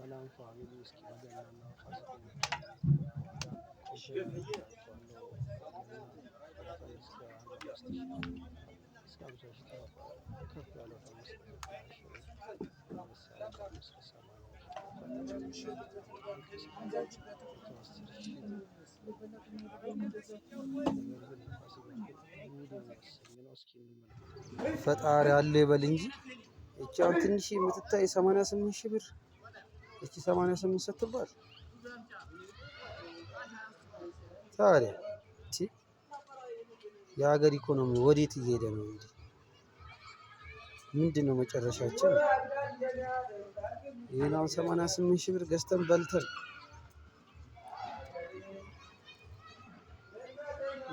ሰላም ፋሚሊ እስኪ ገናና ፋሲካ ኮምፔር እስከ 45,000 እስከ 50,000 ከፍ ያለው ከ5 ለምሳሌ እስከ 80,000 ፈጣሪ አለ ይበል እንጂ እቺ አሁን ትንሽ የምትታይ 88,000 ብር እቺ 88 ስትባል ታዲያ እቺ የሀገር ኢኮኖሚ ወዴት እየሄደ ነው እንዴ? ምንድነው መጨረሻችን? ይሄን 88,000 ብር ገዝተን በልተን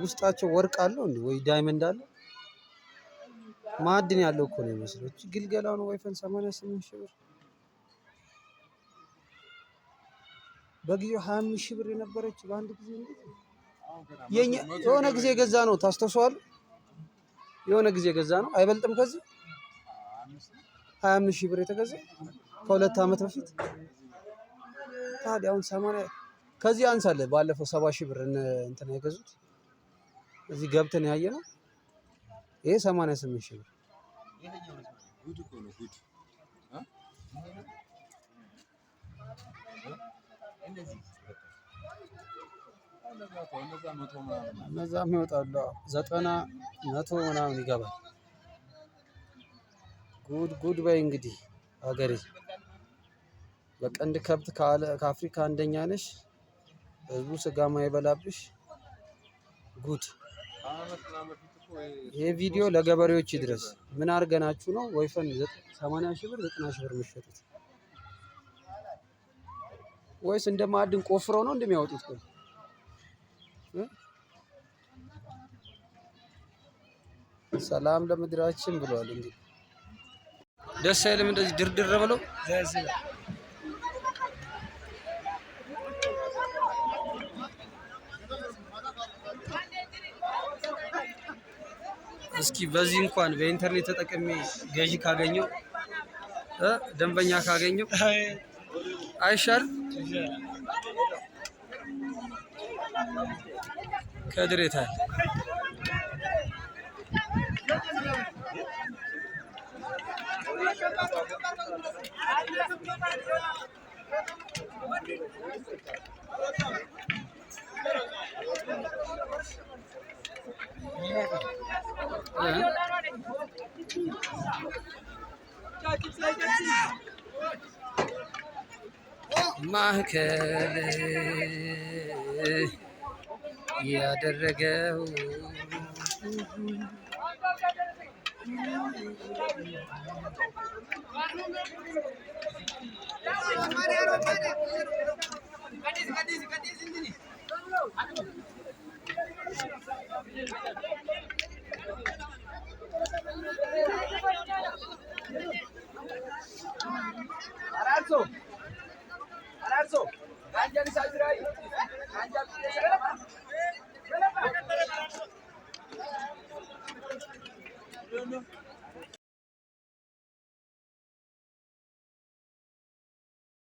ውስጣቸው ወርቅ አለው እንዴ ወይ ዳይመንድ አለ? ማዕድን ያለው እኮ ነው የሚመስለው። እቺ ግልገላው ነው ወይፈን 88,000 ብር። በጊዜው 25,000 ብር የነበረች በአንድ ጊዜ የኛ የሆነ ጊዜ ገዛ ነው ታስተውሷል። የሆነ ጊዜ ገዛ ነው አይበልጥም ከዚህ 25,000 ብር የተገዛ ከሁለት ዓመት በፊት። ታዲያ አሁን 80 ከዚህ አንሳለ። ባለፈው 70,000 ብር እንትን የገዙት እዚህ ገብተን ያየነው ይሄ 88,000 ብር። ጉድ እኮ ነው ጉድ። እነዛም ይወጣሉ 90 100 ምናምን ይገባል። ጉድ ጉድ በይ እንግዲህ ሀገሬ በቀንድ ከብት ከአፍሪካ አንደኛ ነሽ። ህዝቡ ስጋ ማይበላብሽ ጉድ። ይሄ ቪዲዮ ለገበሬዎች ይድረስ። ምን አድርገናችሁ ነው ወይፈን 80,000 ብር 90,000 ብር የሚሸጡት? ወይስ እንደ ማዕድን ቆፍረው ነው እንደሚያወጡት? ሰላም ለምድራችን ብለዋል። እንግዲህ ደስ አይልም እንደዚህ ድርድር ብለው እስኪ በዚህ እንኳን በኢንተርኔት ተጠቅሜ ገዢ ካገኘው ደንበኛ ካገኘው አይሻል? ከድሬታል ማዕከል ያደረገው Ararso, ganyan sa Israel.